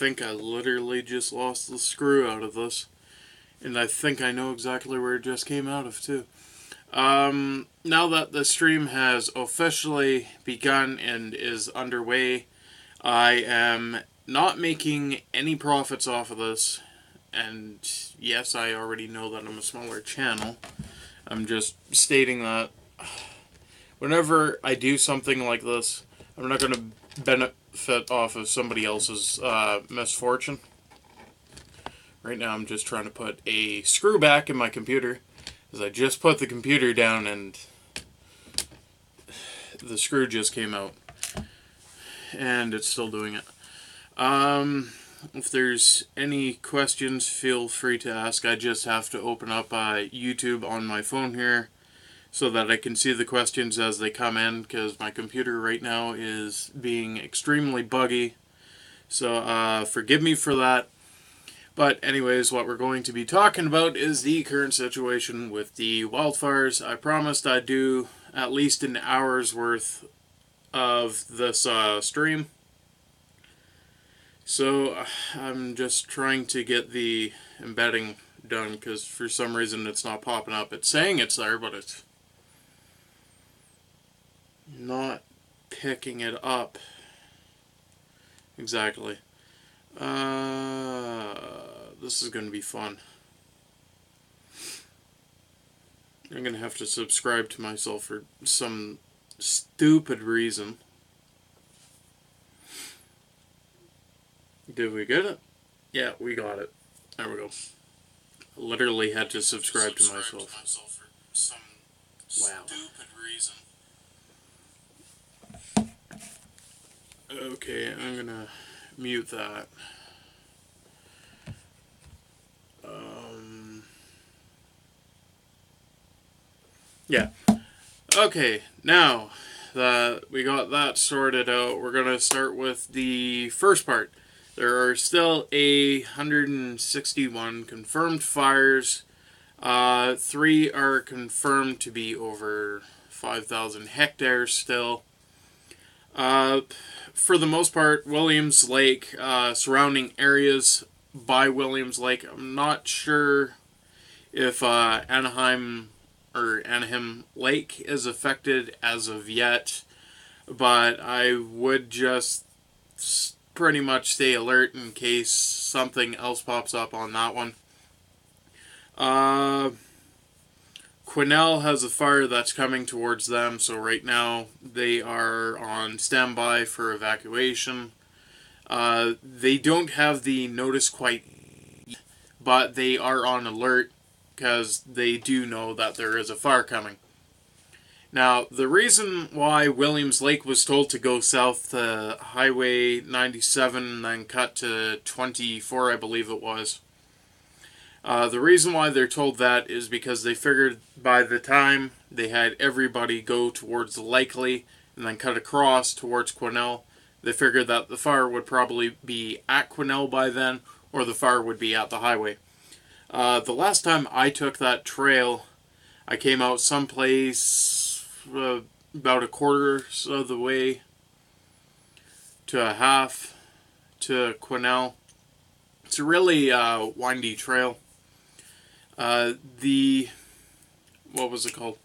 think I literally just lost the screw out of this. And I think I know exactly where it just came out of, too. Now that the stream has officially begun and is underway, I am not making any profits off of this. And yes, I already know that I'm a smaller channel. I'm just stating that whenever I do something like this, I'm not going to benefit off of somebody else's misfortune. Right now I'm just trying to put a screw back in my computer, because I just put the computer down and the screw just came out. And it's still doing it. If there's any questions, feel free to ask. I just have to open up YouTube on my phone here so that I can see the questions as they come in, because my computer right now is being extremely buggy. So forgive me for that. But anyways, what we're going to be talking about is the current situation with the wildfires. I promised I'd do at least an hour's worth of this stream. So I'm just trying to get the embedding done, because for some reason it's not popping up. It's saying it's there, but it's not picking it up exactly. This is going to be fun. I'm going to have to subscribe to myself for some stupid reason. Did we get it? Yeah, we got it. There we go. I literally had to subscribe to myself for some stupid reason. Okay, I'm gonna mute that. Yeah. Okay, now that we got that sorted out, we're gonna start with the first part. There are still 161 confirmed fires. 3 are confirmed to be over 5,000 hectares still. For the most part, Williams Lake, surrounding areas by Williams Lake, I'm not sure if Anaheim Lake is affected as of yet, but I would just pretty much stay alert in case something else pops up on that one. Quesnel has a fire that's coming towards them, so right now they are on standby for evacuation. They don't have the notice quite yet, but they are on alert because they do know that there is a fire coming. Now, the reason why Williams Lake was told to go south to Highway 97 and then cut to 24, I believe it was. The reason why they're told that is because they figured by the time they had everybody go towards Likely and then cut across towards Quesnel, they figured that the fire would probably be at Quesnel by then, or the fire would be at the highway. The last time I took that trail, I came out someplace about a quarter of the way to a half to Quesnel. It's a really windy trail. What was it called?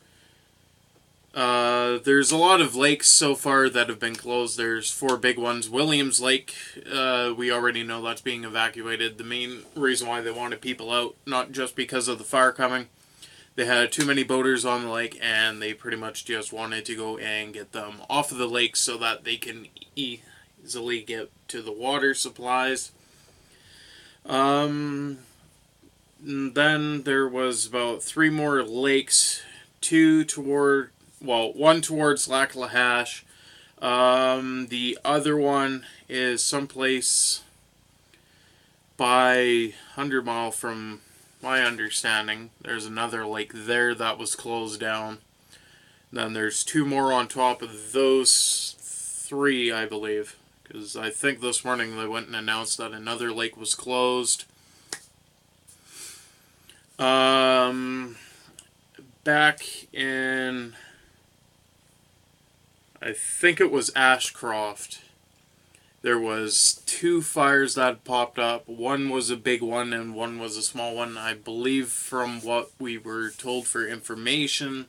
There's a lot of lakes so far that have been closed. There's 4 big ones. Williams Lake, we already know that's being evacuated. The main reason why they wanted people out, not just because of the fire coming. They had too many boaters on the lake, and they pretty much just wanted to go and get them off of the lake so that they can easily get to the water supplies. Then there was about 3 more lakes, one towards Lac La Hache. The other one is someplace by 100 Mile from my understanding. There's another lake there that was closed down. Then there's 2 more on top of those 3, I believe. Because I think this morning they went and announced that another lake was closed. Back in, I think it was Ashcroft, There was 2 fires that popped up. One was a big one and one was a small one. I believe from what we were told for information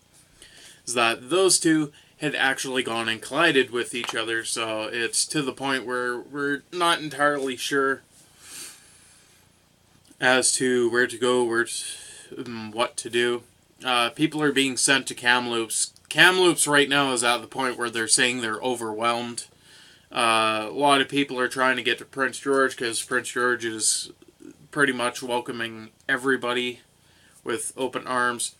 is that those 2 had actually gone and collided with each other. So it's to the point where we're not entirely sure as to where to go, what to do. People are being sent to Kamloops. Kamloops right now is at the point where they're saying they're overwhelmed. A lot of people are trying to get to Prince George because Prince George is pretty much welcoming everybody with open arms.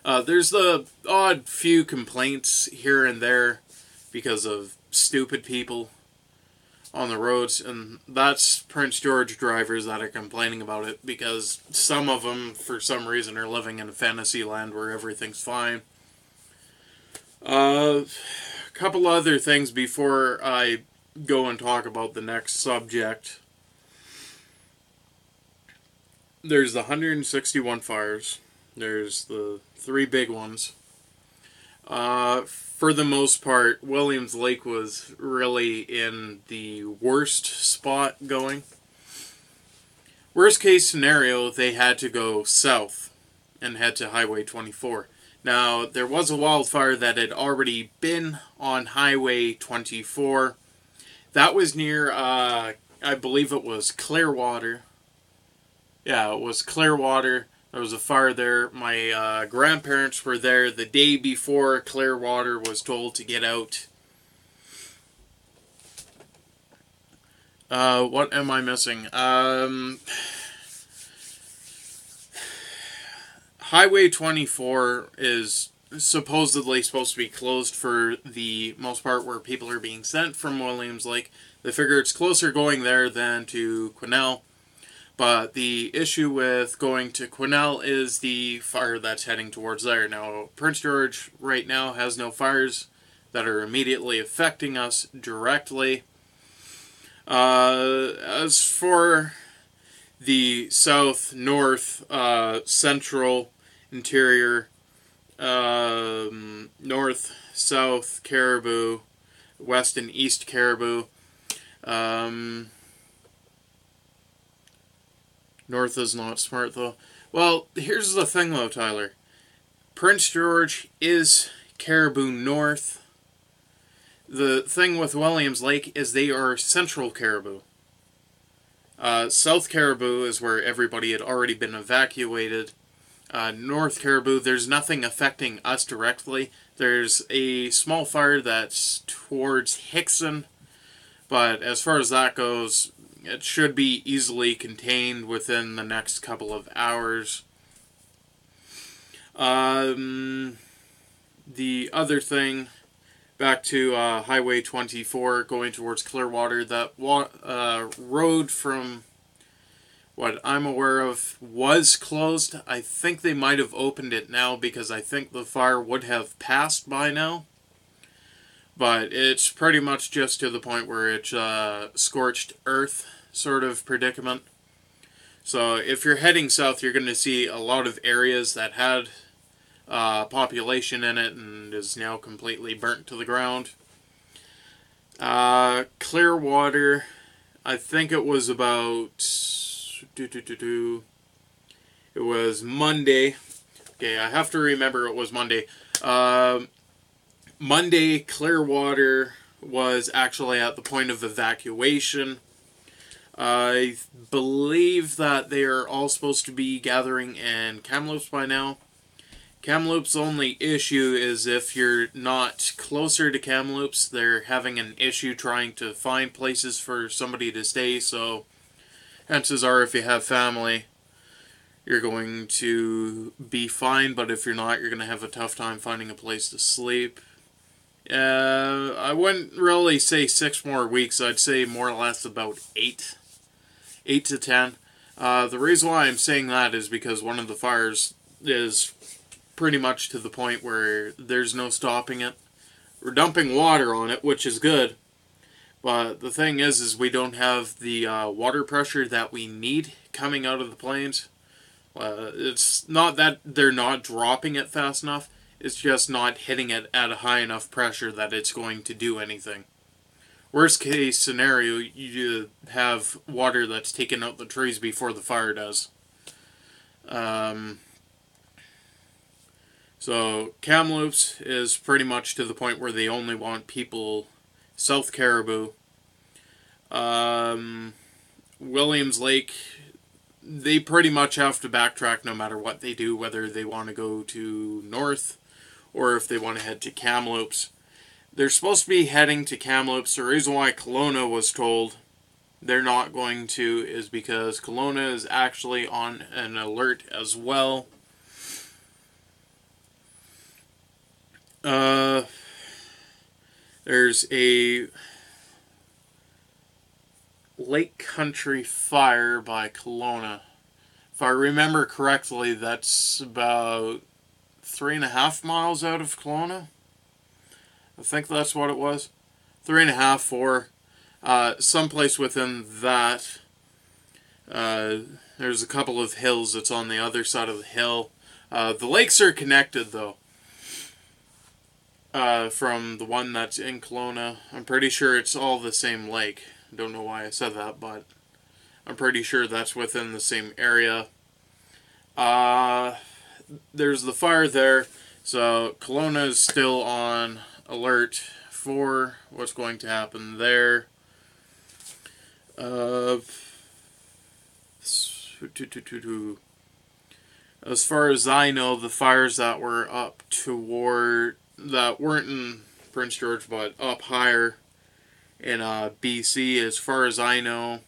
There's the odd few complaints here and there because of stupid people on the roads, and that's Prince George drivers that are complaining about it because some of them, for some reason, are living in a fantasy land where everything's fine. Couple other things before I go and talk about the next subject. There's the 161 fires. There's the 3 big ones. For the most part, Williams Lake was really in the worst spot going. Worst case scenario, they had to go south and head to Highway 24. Now, there was a wildfire that had already been on Highway 24. That was near, I believe it was Clearwater. Yeah, it was Clearwater. There was a fire there. My grandparents were there the day before Clearwater was told to get out. What am I missing? Highway 24 is supposedly supposed to be closed for the most part where people are being sent from Williams Lake. They figure it's closer going there than to Quesnel. But the issue with going to Quesnel is the fire that's heading towards there. Now, Prince George right now has no fires that are immediately affecting us directly. As for the south, north, central, interior, north, south, Caribou, west and east Caribou, north is not smart though. Well, here's the thing though, Tyler. Prince George is Caribou North. The thing with Williams Lake is they are central Caribou. South Caribou is where everybody had already been evacuated. North Caribou, there's nothing affecting us directly. There's a small fire that's towards Hickson, but as far as that goes, it should be easily contained within the next couple of hours. The other thing, back to Highway 24 going towards Clearwater, that road from what I'm aware of was closed. I think they might have opened it now because I think the fire would have passed by now. But it's pretty much just to the point where it's scorched earth sort of predicament. So if you're heading south, you're going to see a lot of areas that had population in it and is now completely burnt to the ground. Clearwater, I think it was about... It was Monday. Okay, I have to remember it was Monday. Monday, Clearwater was actually at the point of evacuation. I believe that they are all supposed to be gathering in Kamloops by now. Kamloops' only issue is if you're not closer to Kamloops, they're having an issue trying to find places for somebody to stay, so chances are if you have family, you're going to be fine, but if you're not, you're going to have a tough time finding a place to sleep. I wouldn't really say 6 more weeks, I'd say more or less about 8 to 10. The reason why I'm saying that is because one of the fires is pretty much to the point where there's no stopping it. We're dumping water on it, which is good. But the thing is we don't have the water pressure that we need coming out of the plains. It's not that they're not dropping it fast enough. It's just not hitting it at a high enough pressure that it's going to do anything. Worst case scenario, you have water that's taken out the trees before the fire does. So Kamloops is pretty much to the point where they only want people South Caribou. Williams Lake, they pretty much have to backtrack no matter what they do, whether they want to go to north or if they want to head to Kamloops. They're supposed to be heading to Kamloops. The reason why Kelowna was told they're not going to is because Kelowna is actually on an alert as well. There's a Lake Country fire by Kelowna. If I remember correctly, that's about 3.5 miles out of Kelowna. I think that's what it was. 3.5, 4. Someplace within that. There's a couple of hills that's on the other side of the hill. The lakes are connected, though. From the one that's in Kelowna. I'm pretty sure it's all the same lake. Don't know why I said that, but I'm pretty sure that's within the same area. There's the fire there. So Kelowna is still on alert for what's going to happen there. As far as I know, the fires that were up toward, that weren't in Prince George but up higher in BC, as far as I know,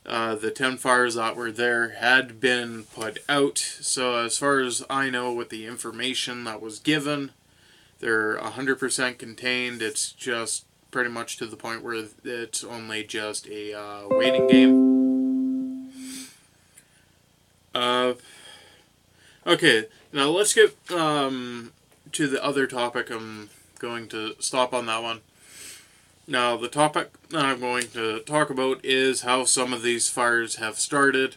the 10 fires that were there had been put out. So as far as I know, with the information that was given, they're 100% contained. It's just pretty much to the point where it's only just a waiting game. Okay, now let's get to the other topic. I'm going to stop on that one. Now, the topic that I'm going to talk about is how some of these fires have started.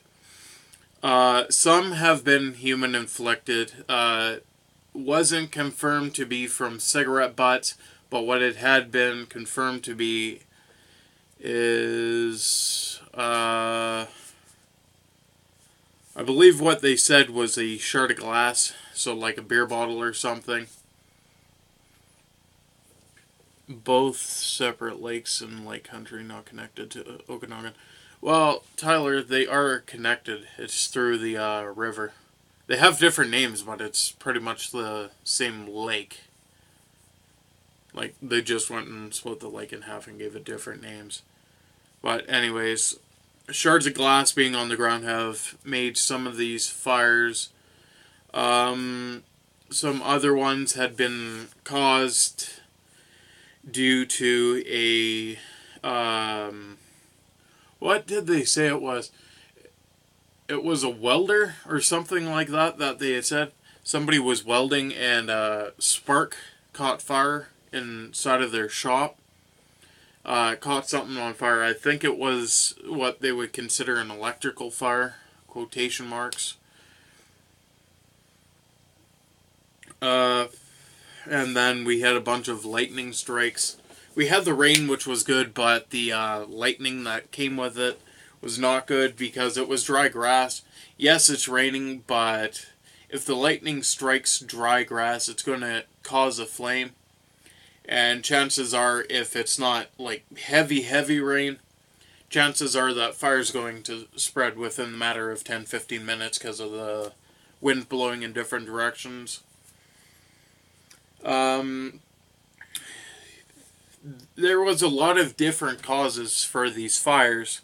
Some have been human-inflicted. Wasn't confirmed to be from cigarette butts, but what it had been confirmed to be is, I believe what they said was a shard of glass, so like a beer bottle or something. Both separate lakes in Lake Country, not connected to Okanagan. Well, Tyler, they are connected. It's through the river. They have different names, but it's pretty much the same lake. Like, they just went and split the lake in half and gave it different names. But anyways, shards of glass being on the ground have made some of these fires. Some other ones had been caused due to a, what did they say it was? It was a welder or something like that they had said. Somebody was welding and a spark caught fire inside of their shop. Caught something on fire. I think it was what they would consider an electrical fire, quotation marks. And then we had a bunch of lightning strikes. We had the rain, which was good, but the lightning that came with it was not good because it was dry grass. Yes, it's raining, but if the lightning strikes dry grass, it's going to cause a flame. And chances are, if it's not like heavy rain, chances are that fire's going to spread within a matter of 10-15 minutes because of the wind blowing in different directions. There was a lot of different causes for these fires.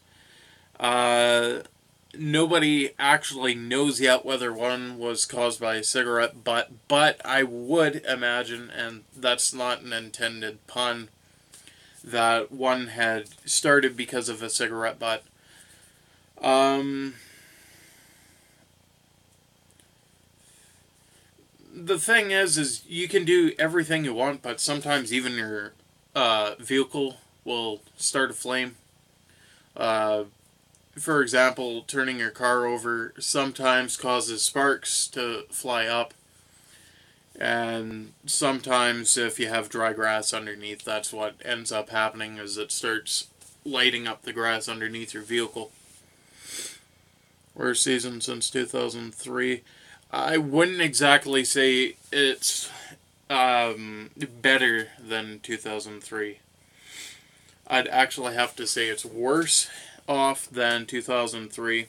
Nobody actually knows yet whether one was caused by a cigarette butt, but I would imagine, and that's not an intended pun, that one had started because of a cigarette butt. The thing is you can do everything you want, but sometimes even your vehicle will start a flame. For example, turning your car over sometimes causes sparks to fly up. And sometimes if you have dry grass underneath, that's what ends up happening, is it starts lighting up the grass underneath your vehicle. Worst season since 2003. I wouldn't exactly say it's better than 2003. I'd actually have to say it's worse off than 2003.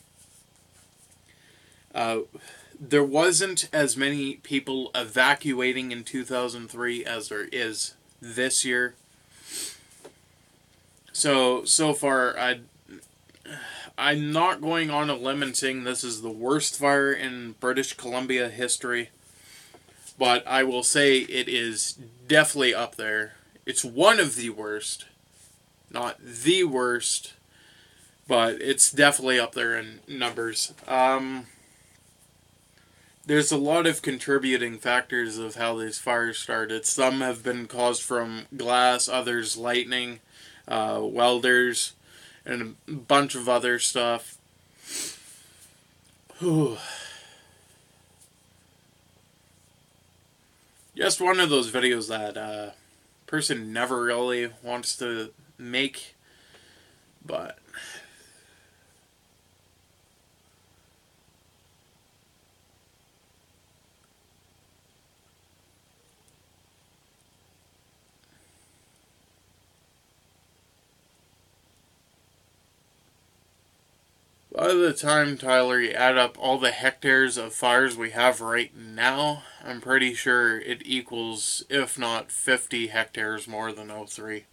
There wasn't as many people evacuating in 2003 as there is this year. So far, I'm not going on a limb and saying this is the worst fire in British Columbia history, but I will say it is definitely up there. It's one of the worst. Not the worst, but it's definitely up there in numbers. There's a lot of contributing factors of how these fires started. Some have been caused from glass, others lightning, welders, and a bunch of other stuff. Whew. Just one of those videos that person never really wants to make, but by the time, Tyler, you add up all the hectares of fires we have right now, I'm pretty sure it equals, if not 50 hectares more than 03.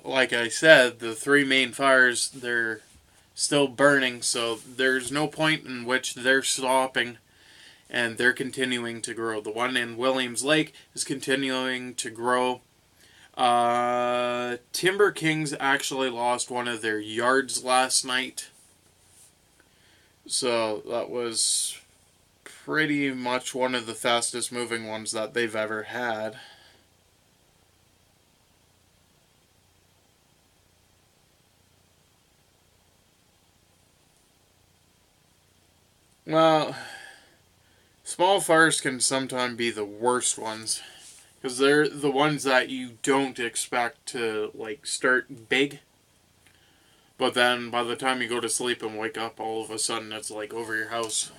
Like I said, the three main fires, they're still burning, so there's no point in which they're stopping, and they're continuing to grow. The one in Williams Lake is continuing to grow. Timber Kings actually lost one of their yards last night. So that was pretty much one of the fastest moving ones that they've ever had. Well, small fires can sometimes be the worst ones, because they're the ones that you don't expect to, like, start big. But then by the time you go to sleep and wake up, all of a sudden it's like over your house.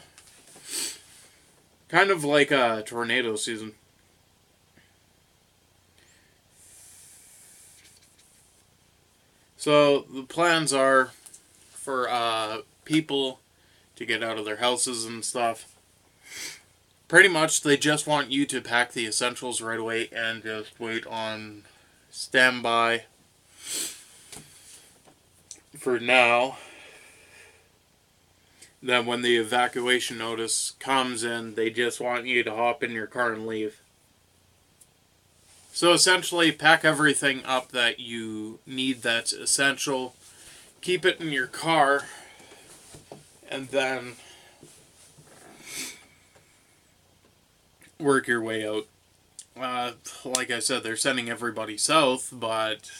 Kind of like a tornado season. So the plans are for people to get out of their houses and stuff. Pretty much they just want you to pack the essentials right away and just wait on standby for now. Then when the evacuation notice comes in, they just want you to hop in your car and leave. So essentially, pack everything up that you need that's essential, keep it in your car, and then work your way out. Like I said, they're sending everybody south, but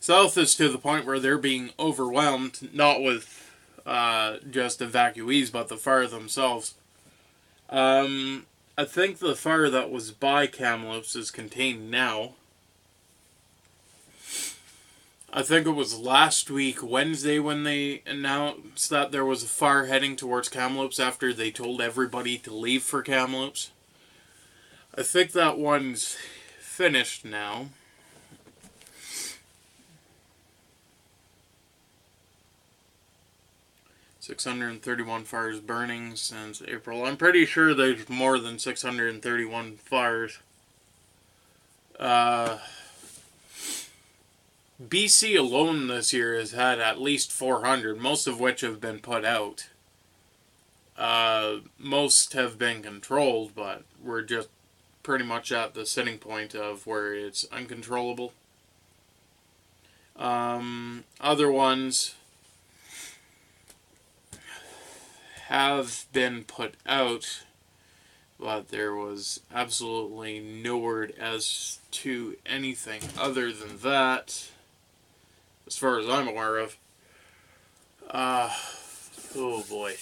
south is to the point where they're being overwhelmed, not with just evacuees, but the fire themselves. I think the fire that was by Kamloops is contained now. I think it was last week, Wednesday, when they announced that there was a fire heading towards Kamloops after they told everybody to leave for Kamloops. I think that one's finished now. $631 fires burning since April. I'm pretty sure there's more than 631 fires. BC alone this year has had at least 400, most of which have been put out. Most have been controlled, but we're just pretty much at the sitting point of where it's uncontrollable. Other ones have been put out, but there was absolutely no word as to anything other than that, as far as I'm aware of. Oh boy.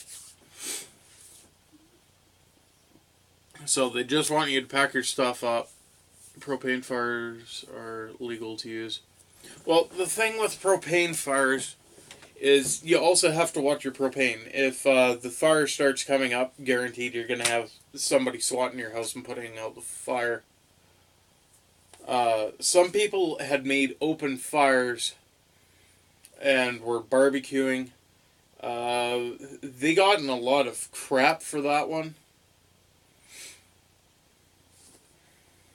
So they just want you to pack your stuff up. Propane fires are legal to use. Well, the thing with propane fires is you also have to watch your propane. If the fire starts coming up, guaranteed you're going to have somebody swatting your house and putting out the fire. Some people had made open fires and were barbecuing. They got in a lot of crap for that one.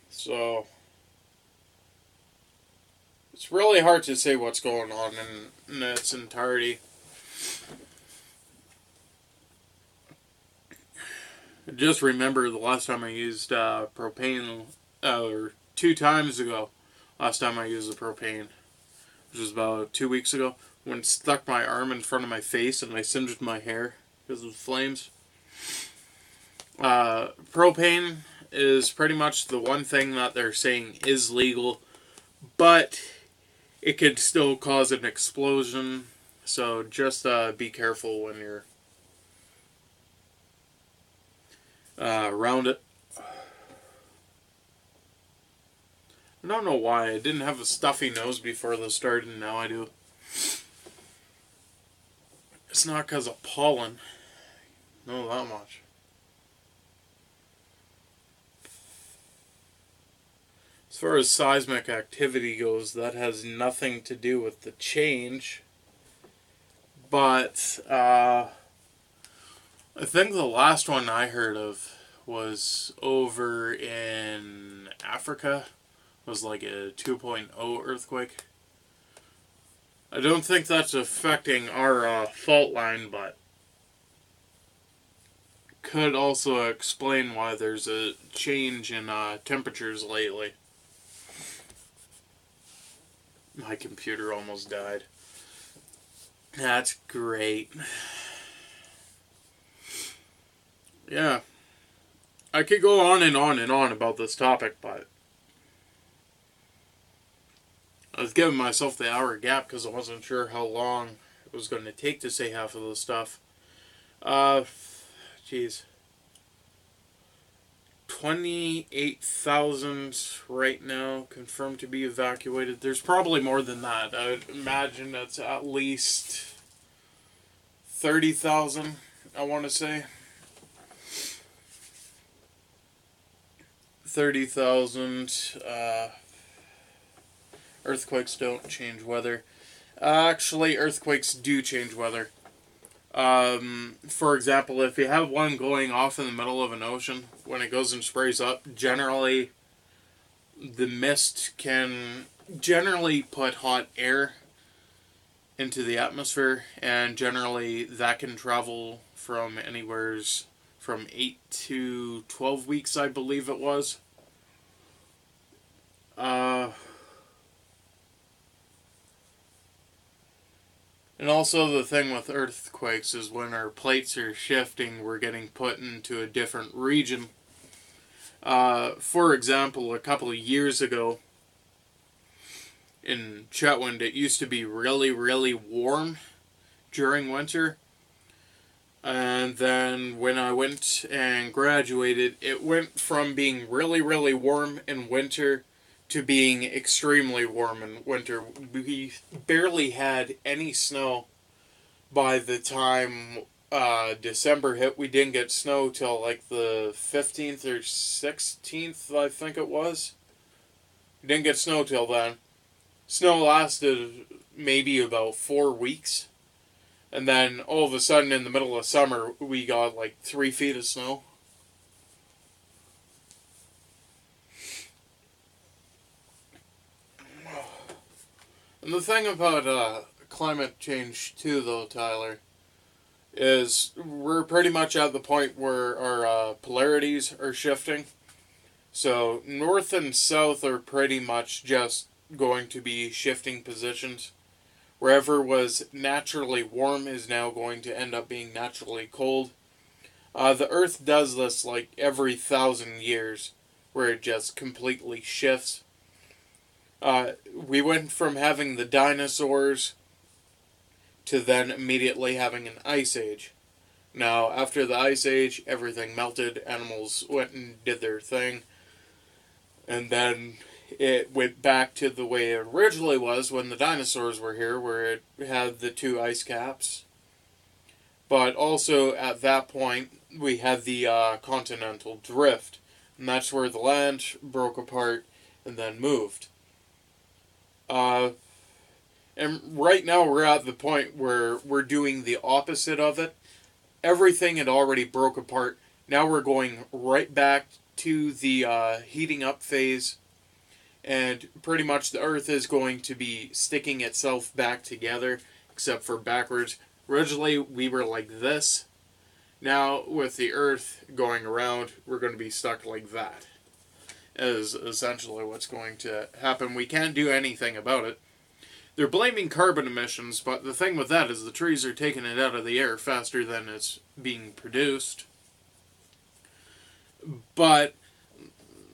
So it's really hard to say what's going on in its entirety. Just remember the last time I used propane, or 2 times ago, last time I used the propane, which was about 2 weeks ago, when it stuck my arm in front of my face and I singed my hair because of the flames. Propane is pretty much the one thing that they're saying is legal, but it could still cause an explosion, so just be careful when you're around it. I don't know why. I didn't have a stuffy nose before this started, and now I do. It's not because of pollen. No, that much. As far as seismic activity goes, that has nothing to do with the change. But I think the last one I heard of was over in Africa. It was like a 2.0 earthquake. I don't think that's affecting our fault line, but could also explain why there's a change in temperatures lately. My computer almost died. That's great. Yeah. I could go on and on and on about this topic, but I was giving myself the hour gap because I wasn't sure how long it was going to take to say half of this stuff. Jeez. 28,000 right now confirmed to be evacuated. There's probably more than that. I would imagine it's at least 30,000, I want to say. 30,000. Earthquakes don't change weather. Actually, earthquakes do change weather. For example, if you have one going off in the middle of an ocean, when it goes and sprays up, generally the mist can generally put hot air into the atmosphere, and generally that can travel from anywhere from 8 to 12 weeks, I believe it was. And also the thing with earthquakes is when our plates are shifting, we're getting put into a different region. For example, a couple of years ago in Chetwynd, it used to be really, really warm during winter. And then when I went and graduated, it went from being really, really warm in winter to being extremely warm in winter. We barely had any snow by the time December hit. We didn't get snow till like the 15th or 16th, I think it was. We didn't get snow till then. Snow lasted maybe about 4 weeks. And then all of a sudden in the middle of summer, we got like 3 feet of snow. And the thing about climate change too, though, Tyler, is we're pretty much at the point where our polarities are shifting. So north and south are pretty much just going to be shifting positions. Wherever was naturally warm is now going to end up being naturally cold. The Earth does this like every 1,000 years, where it just completely shifts. We went from having the dinosaurs to then immediately having an ice age. Now, after the Ice Age, everything melted, animals went and did their thing, and then it went back to the way it originally was when the dinosaurs were here, where it had the two ice caps. But also, at that point, we had the continental drift, and that's where the land broke apart and then moved. And right now we're at the point where we're doing the opposite of it. Everything had already broke apart. Now we're going right back to the heating up phase. And pretty much the Earth is going to be sticking itself back together, except for backwards. Originally we were like this. Now with the Earth going around, we're going to be stuck like that. Is essentially what's going to happen. We can't do anything about it. They're blaming carbon emissions, but the thing with that is the trees are taking it out of the air faster than it's being produced. But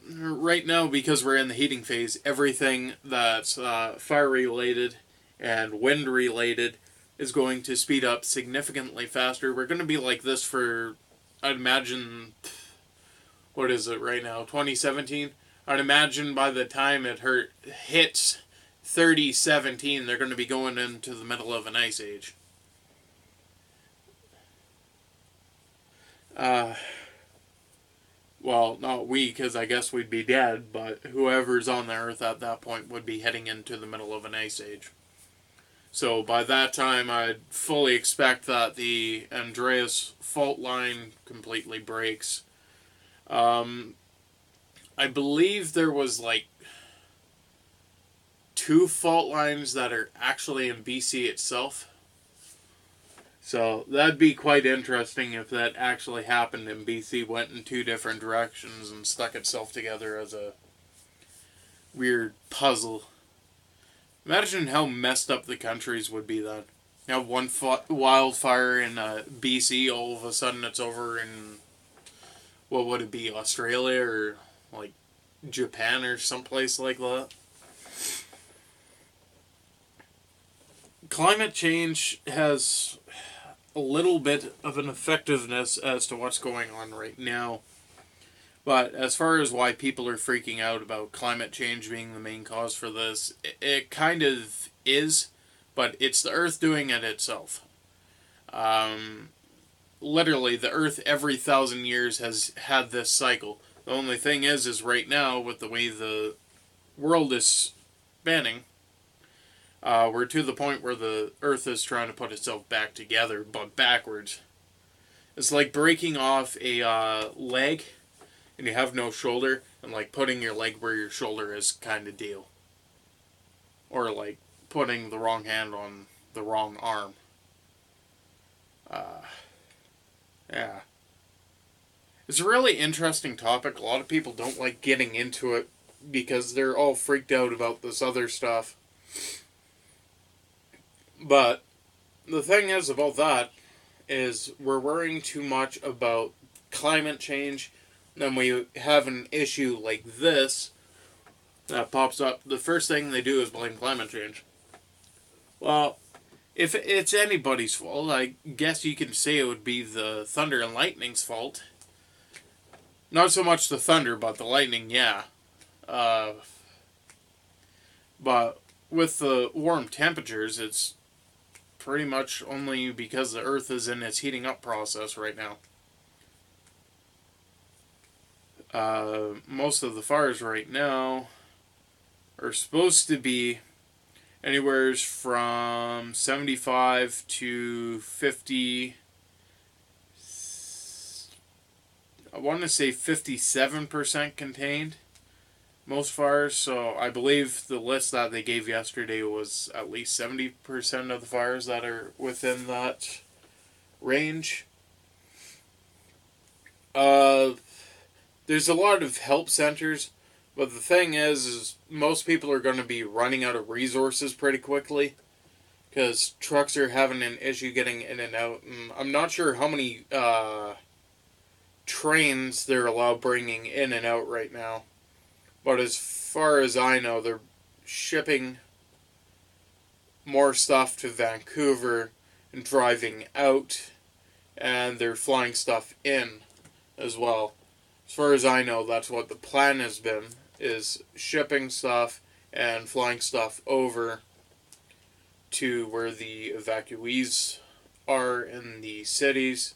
right now, because we're in the heating phase, everything that's fire-related and wind-related is going to speed up significantly faster. We're going to be like this for, I'd imagine, what is it right now, 2017? I'd imagine by the time it hits 3017, they're going to be going into the middle of an ice age. Well, not we, because I guess we'd be dead, but whoever's on the Earth at that point would be heading into the middle of an ice age. So by that time, I'd fully expect that the Andreas fault line completely breaks. I believe there was like 2 fault lines that are actually in BC itself. So that'd be quite interesting if that actually happened and BC went in 2 different directions and stuck itself together as a weird puzzle. Imagine how messed up the countries would be then. You have one wildfire in BC, all of a sudden it's over in, what would it be, Australia or like Japan or someplace like that. Climate change has a little bit of an effectiveness as to what's going on right now. But as far as why people are freaking out about climate change being the main cause for this, it kind of is, but it's the Earth doing it itself. Literally, the Earth every 1,000 years has had this cycle. The only thing is right now, with the way the world is spinning, we're to the point where the Earth is trying to put itself back together, but backwards. It's like breaking off a leg, and you have no shoulder, and like putting your leg where your shoulder is kind of deal. Or like putting the wrong hand on the wrong arm. Yeah. It's a really interesting topic. A lot of people don't like getting into it because they're all freaked out about this other stuff. But the thing is about that is we're worrying too much about climate change. Then we have an issue like this that pops up. The first thing they do is blame climate change. Well, if it's anybody's fault, I guess you can say it would be the thunder and lightning's fault. Not so much the thunder, but the lightning, yeah. But with the warm temperatures, it's pretty much only because the Earth is in its heating up process right now. Most of the fires right now are supposed to be anywhere from 75 to 50. I want to say 57% contained. Most fires, so I believe the list that they gave yesterday was at least 70% of the fires that are within that range. There's a lot of help centers, but the thing is most people are going to be running out of resources pretty quickly because trucks are having an issue getting in and out, and I'm not sure how many trains they're allowed bringing in and out right now. But as far as I know, they're shipping more stuff to Vancouver and driving out and they're flying stuff in as well. As far as I know, that's what the plan has been, is shipping stuff and flying stuff over to where the evacuees are in the cities.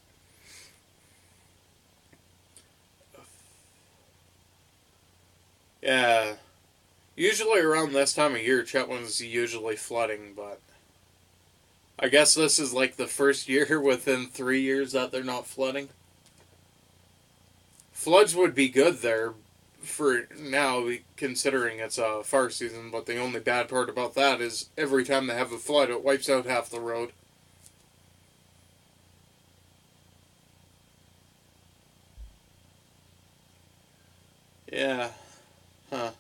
Yeah, usually around this time of year, Chetwynd's usually flooding, but I guess this is like the first year within 3 years that they're not flooding. Floods would be good there for now, considering it's a fire season, but the only bad part about that is every time they have a flood, it wipes out half the road. Yeah. Huh.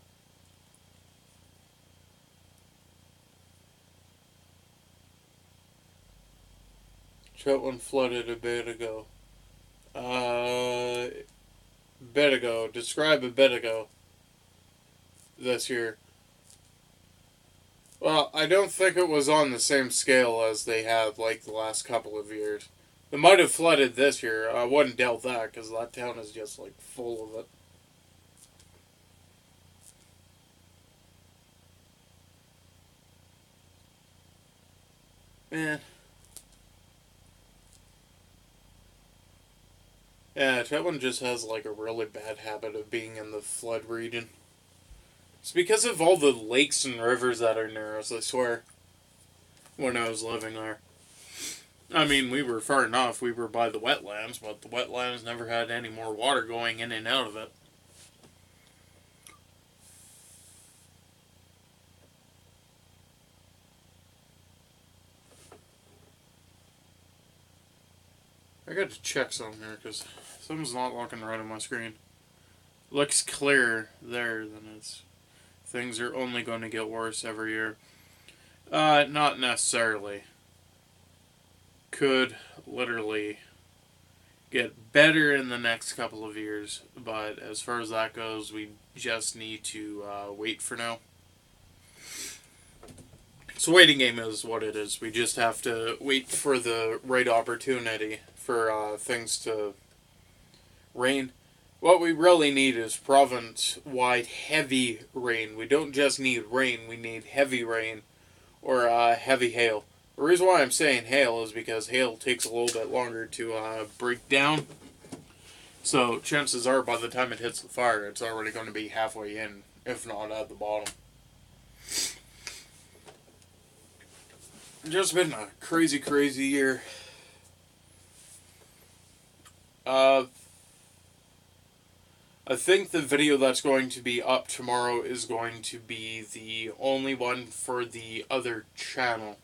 Chetwynd flooded a bit ago. Bit ago. Describe a bit ago. This year. Well, I don't think it was on the same scale as they have like the last couple of years. They might have flooded this year. I wouldn't doubt that because that town is just like full of it. Man. Yeah, Chetwynd just has like a really bad habit of being in the flood region. It's because of all the lakes and rivers that are near us, I swear. When I was living there. I mean, we were far enough. We were by the wetlands, but the wetlands never had any more water going in and out of it. I got to check something here because something's not looking right on my screen. Looks clear there, then it's... Things are only going to get worse every year. Not necessarily. Could literally get better in the next couple of years, but as far as that goes, we just need to wait for now. So waiting game is what it is. We just have to wait for the right opportunity for things to rain. What we really need is province-wide heavy rain. We don't just need rain, we need heavy rain or heavy hail. The reason why I'm saying hail is because hail takes a little bit longer to break down. So chances are by the time it hits the fire, it's already going to be halfway in, if not at the bottom. Just been a crazy, crazy year. I think the video that's going to be up tomorrow is going to be the only one for the other channel.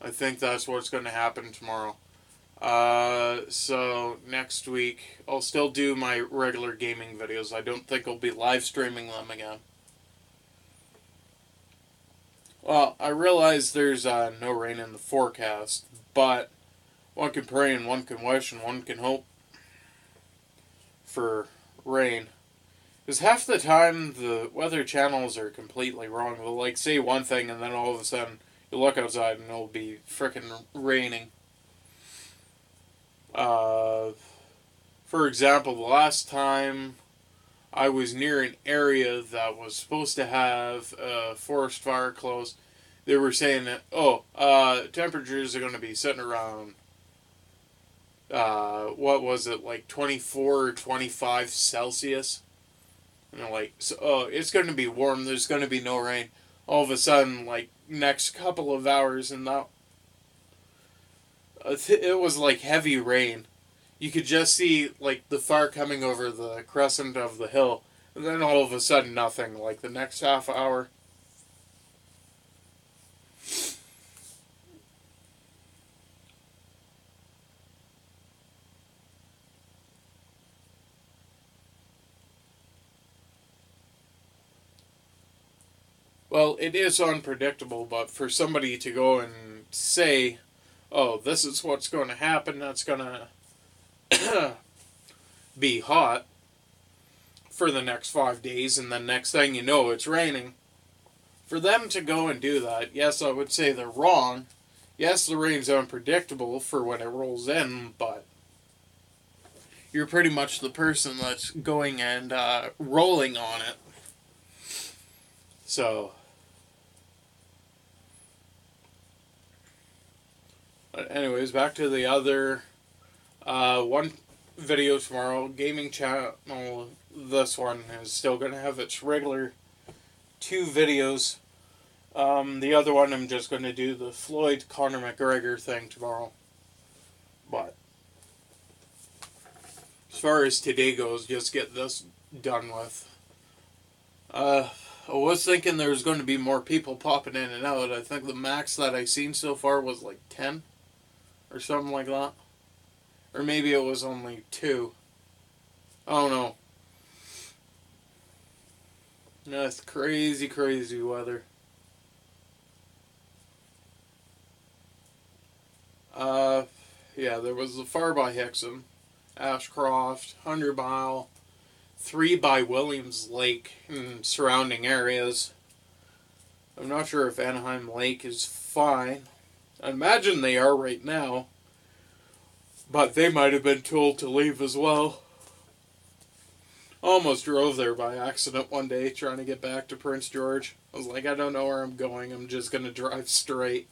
I think that's what's going to happen tomorrow. So next week, I'll still do my regular gaming videos. I don't think I'll be live streaming them again. Well, I realize there's no rain in the forecast, but one can pray and one can wish and one can hope for rain. Because half the time the weather channels are completely wrong. They'll like say one thing and then all of a sudden you look outside and it'll be frickin' raining. For example, the last time I was near an area that was supposed to have a forest fire close, they were saying that, temperatures are going to be sitting around, what was it, like 24 or 25 Celsius? And they're like, it's going to be warm, there's going to be no rain. All of a sudden, like, next couple of hours, and that, it was like heavy rain. You could just see, like, the fire coming over the crescent of the hill, and then all of a sudden nothing, like the next half hour. Well, it is unpredictable, but for somebody to go and say, oh, this is what's going to happen, that's going to be hot for the next 5 days, and then next thing you know, it's raining. For them to go and do that, yes, I would say they're wrong, Yes, the rain's unpredictable for when it rolls in, but you're pretty much the person that's going and rolling on it. So, but anyways, back to the other one video tomorrow. Gaming channel, this one is still going to have its regular 2 videos. The other one, I'm just going to do the Floyd Conor McGregor thing tomorrow. But as far as today goes, just get this done with. I was thinking there was going to be more people popping in and out. I think the max that I've seen so far was like 10 or something like that. Or maybe it was only 2. I don't know. That's crazy, crazy weather. Yeah, there was the Far by Hixson, Ashcroft, 100 Mile, 3 by Williams Lake and surrounding areas. I'm not sure if Anaheim Lake is fine. I imagine they are right now, but they might have been told to leave as well. Almost drove there by accident one day trying to get back to Prince George. I was like, I don't know where I'm going. I'm just going to drive straight.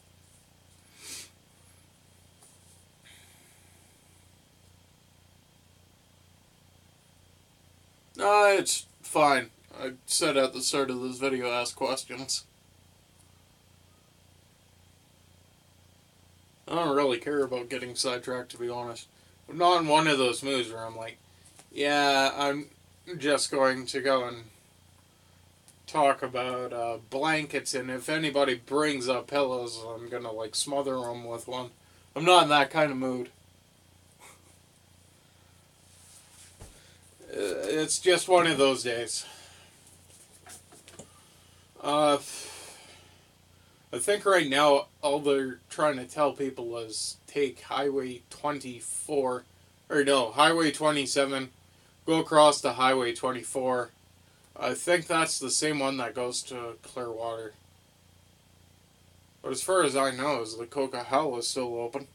It's fine. I said at the start of this video, ask questions. I don't really care about getting sidetracked, to be honest. I'm not in one of those moods where I'm like, yeah, I'm just going to go and talk about blankets, and if anybody brings up pillows, I'm gonna like smother them with one. I'm not in that kind of mood. It's just one of those days. I think right now all they're trying to tell people is take Highway 24, or no, Highway 27, go across to Highway 24. I think that's the same one that goes to Clearwater. But as far as I know, is the Coquihalla is still open.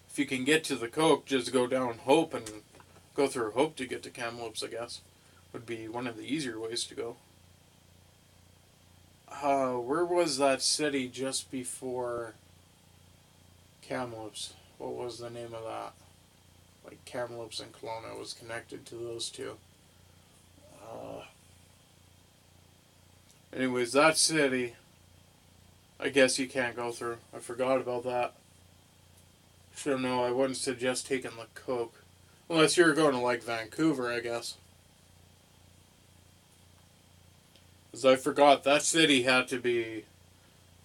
If you can get to the Coke, just go down Hope and go through Hope to get to Kamloops, I guess. Would be one of the easier ways to go. Where was that city just before Kamloops? What was the name of that? Like Kamloops and Kelowna was connected to those two. Anyways, that city, I guess you can't go through. I forgot about that. So no, I wouldn't suggest taking the Coke. Unless you're going to like Vancouver, I guess. Because I forgot, that city had to be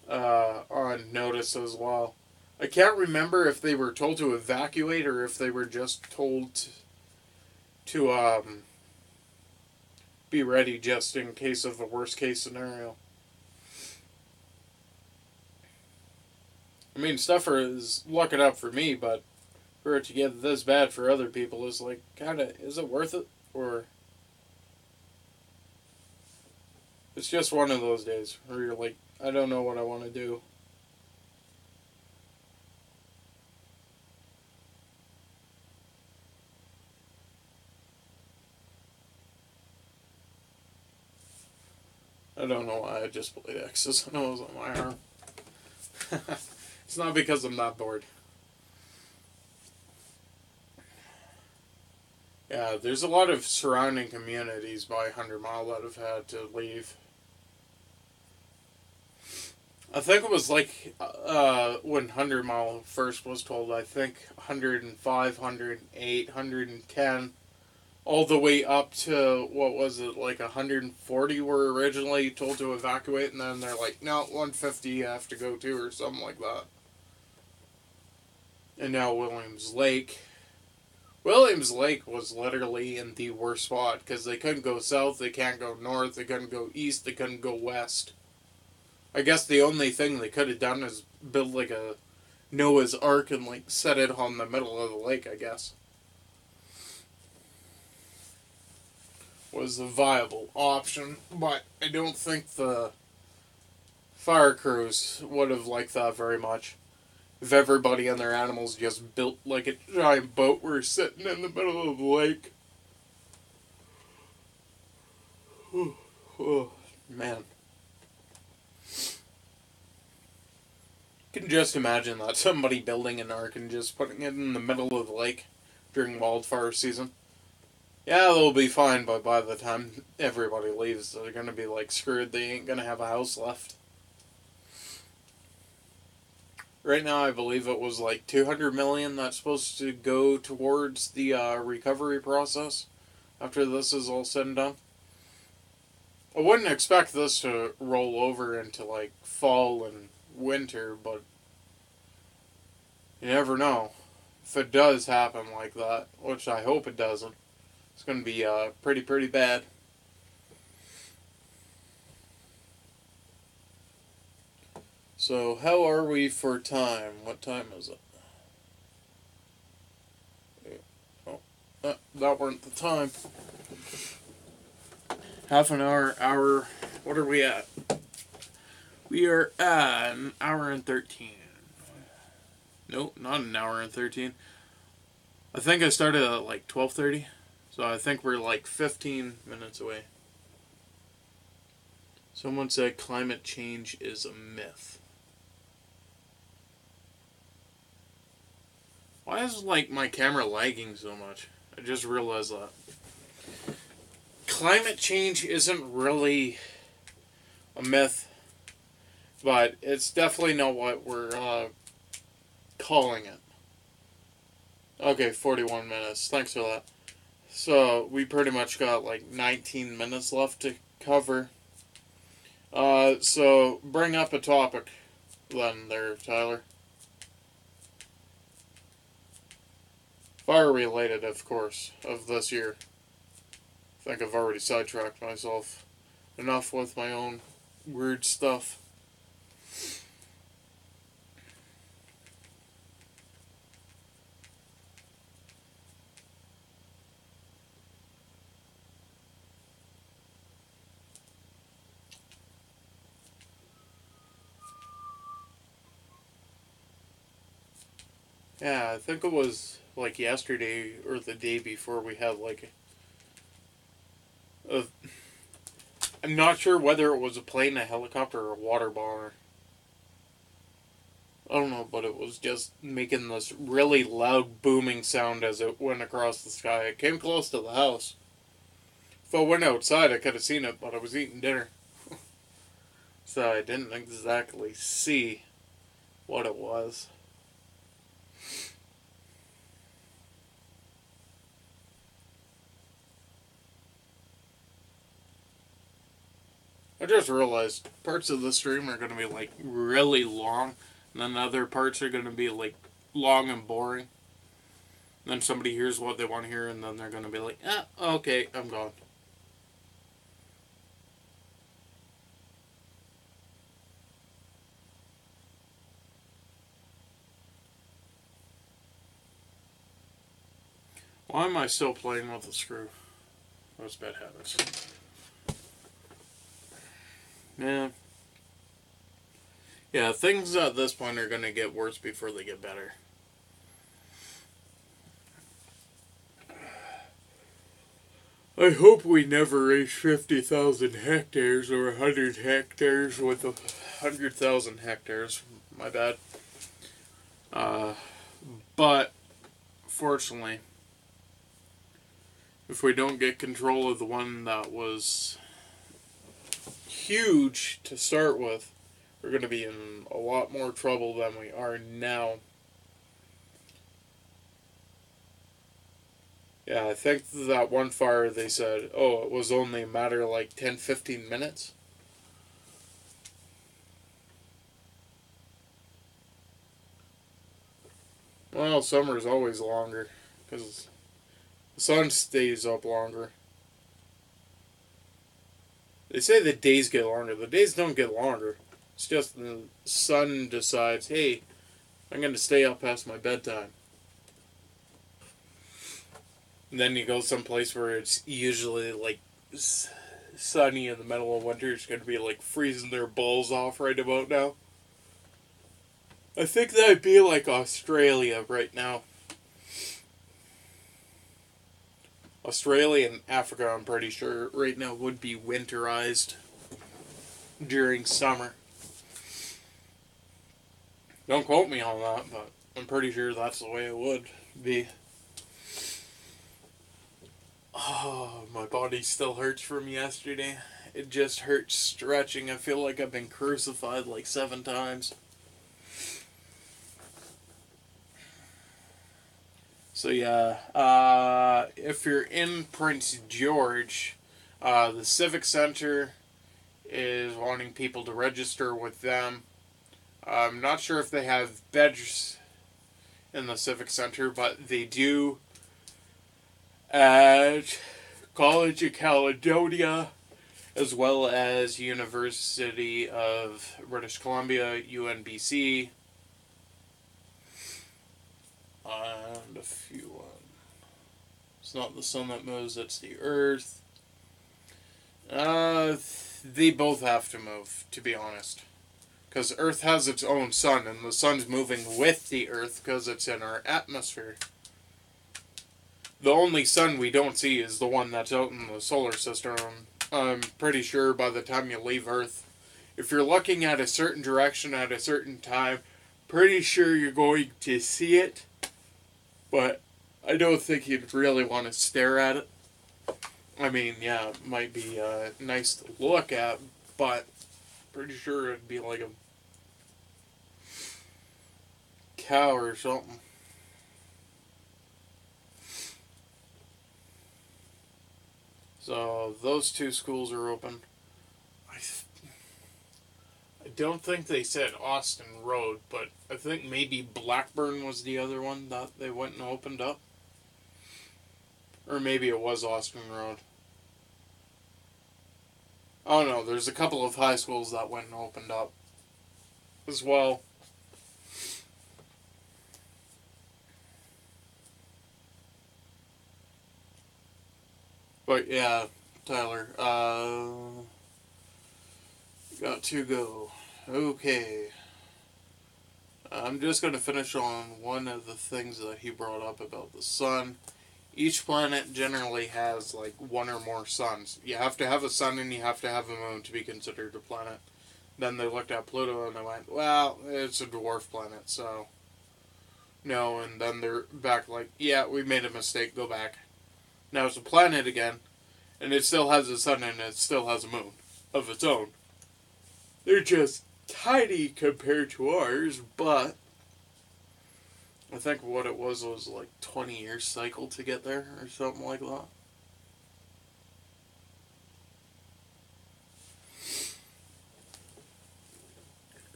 on notice as well. I can't remember if they were told to evacuate or if they were just told to be ready just in case of a worst case scenario. I mean, stuff is looking up for me, but for it to get this bad for other people is like, kinda, is it worth it? Or it's just one of those days where you're like, I don't know what I want to do. I don't know why I just played X's and O's on my arm. It's not because I'm not bored. Yeah, there's a lot of surrounding communities by 100 Mile that have had to leave. I think it was like when 100 Mile first was told, I think 105, 108, 110, all the way up to, what was it, like 140 were originally told to evacuate, and then they're like, no, 150 you have to go to, or something like that. And now Williams Lake. Williams Lake was literally in the worst spot, because they couldn't go south, they can't go north, they couldn't go east, they couldn't go west. I guess the only thing they could have done is build like a Noah's Ark and like set it on the middle of the lake, I guess. Was a viable option, but I don't think the fire crews would have liked that very much. If everybody and their animals just built like a giant boat were sitting in the middle of the lake. Oh, man. You can just imagine that. Somebody building an ark and just putting it in the middle of the lake during wildfire season. Yeah, they'll be fine, but by the time everybody leaves, they're going to be like screwed. They ain't going to have a house left. Right now, I believe it was like 200 million that's supposed to go towards the recovery process after this is all said and done. I wouldn't expect this to roll over into like fall and winter, but you never know. If it does happen like that, which I hope it doesn't, it's going to be pretty bad. So, how are we for time? What time is it? Oh, that weren't the time. Half an hour. What are we at? We are at an hour and 13. Nope, not an hour and 13. I think I started at like 12:30. So I think we're like 15 minutes away. Someone said climate change is a myth. Why is like my camera lagging so much? I just realized that. Climate change isn't really a myth, but it's definitely not what we're calling it. Okay, 41 minutes. Thanks for that. So we pretty much got like 19 minutes left to cover. So bring up a topic then there, Tyler. Fire related, of course, of this year. I think I've already sidetracked myself enough with my own weird stuff. Yeah, I think it was like yesterday or the day before we had like a I'm not sure whether it was a plane, a helicopter, or a water bomber. I don't know, but it was just making this really loud booming sound as it went across the sky. It came close to the house. If I went outside, I could have seen it, but I was eating dinner. So I didn't exactly see what it was. I just realized parts of the stream are going to be like really long, and then other parts are going to be like long and boring. And then somebody hears what they want to hear, and then they're going to be like, okay, I'm gone. Why am I still playing with the screw? Those bad habits. Yeah, things at this point are going to get worse before they get better. I hope we never reach 50,000 hectares or 100 hectares with 100,000 hectares. My bad. But, fortunately, if we don't get control of the one that was huge to start with, we're going to be in a lot more trouble than we are now. Yeah, I think that one fire they said, it was only a matter of like 10-15 minutes. Well, summer's always longer, because the sun stays up longer. They say the days get longer. The days don't get longer. It's just the sun decides, hey, I'm going to stay up past my bedtime. And then you go someplace where it's usually like sunny in the middle of winter is going to be like freezing their balls off right about now. I think that'd be like Australia right now. Australia and Africa, I'm pretty sure, right now would be winterized during summer. Don't quote me on that, but I'm pretty sure that's the way it would be. Oh, my body still hurts from yesterday. It just hurts stretching. I feel like I've been crucified like 7 times. So yeah, if you're in Prince George, the Civic Center is wanting people to register with them. I'm not sure if they have beds in the Civic Center, but they do at College of Caledonia, as well as University of British Columbia, UNBC, and a few. It's not the sun that moves; it's the Earth. They both have to move, to be honest. Because Earth has its own sun, and the sun's moving with the Earth because it's in our atmosphere. The only sun we don't see is the one that's out in the solar system. I'm pretty sure by the time you leave Earth, if you're looking at a certain direction at a certain time, pretty sure you're going to see it. But I don't think you'd really want to stare at it. I mean, yeah, it might be nice to look at, but pretty sure it'd be like a cow or something. So those 2 schools are open. I don't think they said Austin Road, but I think maybe Blackburn was the other one that they went and opened up. Or maybe it was Austin Road. Oh no, there's a couple of high schools that went and opened up as well. But yeah, Tyler, got to go. Okay. I'm just going to finish on one of the things that he brought up about the sun. Each planet generally has like 1 or more suns. You have to have a sun and you have to have a moon to be considered a planet. Then they looked at Pluto and they went, well, it's a dwarf planet, so no. And then they're back like, yeah, we made a mistake, go back. Now it's a planet again, and it still has a sun and it still has a moon of its own. They're just tiny compared to ours, but I think what it was like 20-year cycle to get there or something like that.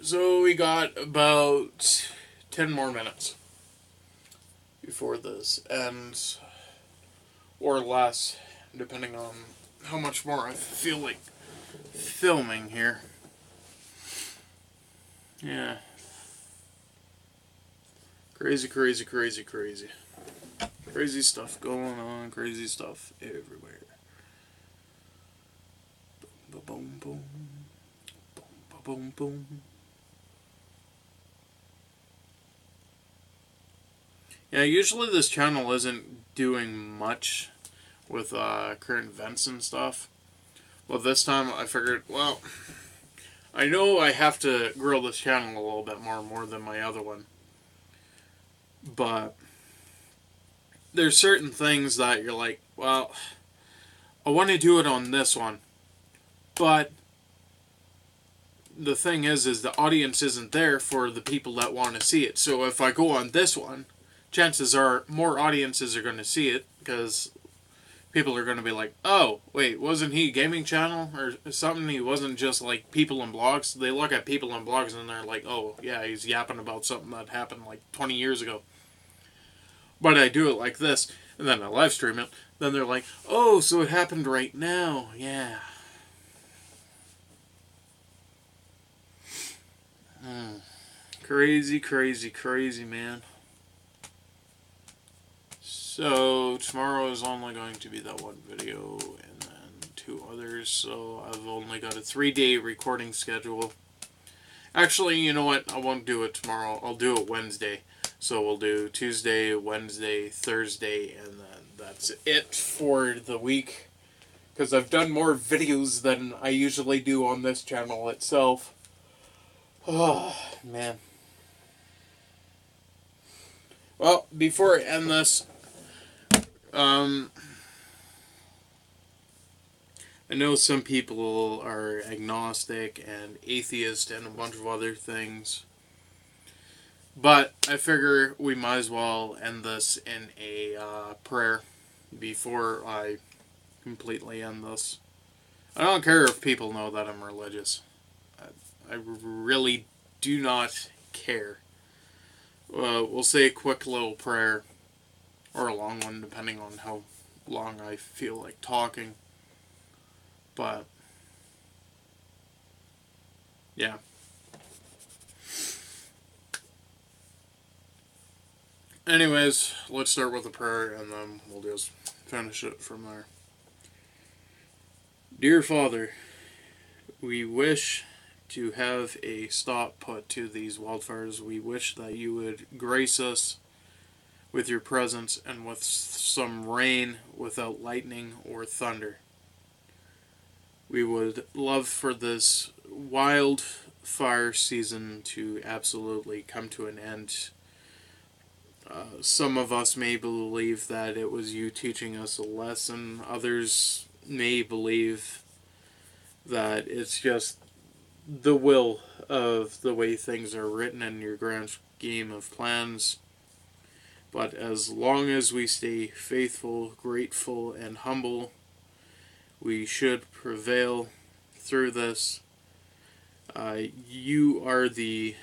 So we got about 10 more minutes before this ends, or less, depending on how much more I feel like filming here. Yeah. Crazy, crazy, crazy, crazy. Crazy stuff going on, crazy stuff everywhere. Boom, boom, boom. Boom, boom, boom. Yeah, usually this channel isn't doing much with current events and stuff. But this time I figured, well, I know I have to grow this channel a little bit more than my other one. But there's certain things that you're like, well, I want to do it on this one. But the thing is the audience isn't there for the people that want to see it. So if I go on this one, chances are more audiences are going to see it because people are going to be like, oh, wait, wasn't he a gaming channel or something? He wasn't just like people and blogs. They look at people and blogs and they're like, oh, yeah, he's yapping about something that happened like 20 years ago. But I do it like this, and then I live stream it. Then they're like, oh, so it happened right now. Yeah. Crazy, crazy, crazy, man. So, tomorrow is only going to be that one video, and then 2 others, so I've only got a 3-day recording schedule. Actually, you know what? I won't do it tomorrow. I'll do it Wednesday. So we'll do Tuesday, Wednesday, Thursday, and then that's it for the week. Because I've done more videos than I usually do on this channel itself. Oh, man. Well, before I end this, I know some people are agnostic and atheist and a bunch of other things. But I figure we might as well end this in a prayer before I completely end this. I don't care if people know that I'm religious. I really do not care. We'll say a quick little prayer, or a long one, depending on how long I feel like talking. But, yeah. Anyways, let's start with a prayer, and then we'll just finish it from there. Dear Father, we wish to have a stop put to these wildfires. We wish that you would grace us with your presence and with some rain without lightning or thunder. We would love for this wildfire season to absolutely come to an end. Some of us may believe that it was you teaching us a lesson. Others may believe that it's just the will of the way things are written in your grand scheme of plans. But as long as we stay faithful, grateful, and humble, we should prevail through this. You are the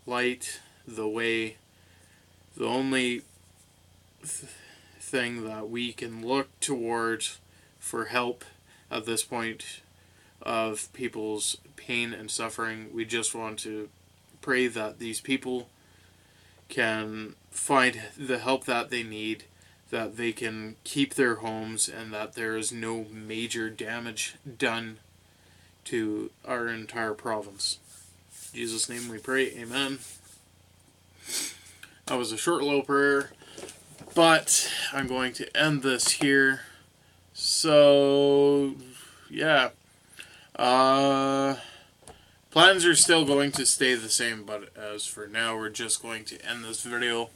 light, the way, the only thing that we can look towards for help at this point of people's pain and suffering. We just want to pray that these people can find the help that they need, that they can keep their homes, and that there is no major damage done to our entire province. In Jesus' name we pray, amen. That was a short little prayer, but I'm going to end this here. So, yeah. Plans are still going to stay the same, but as for now, we're just going to end this video.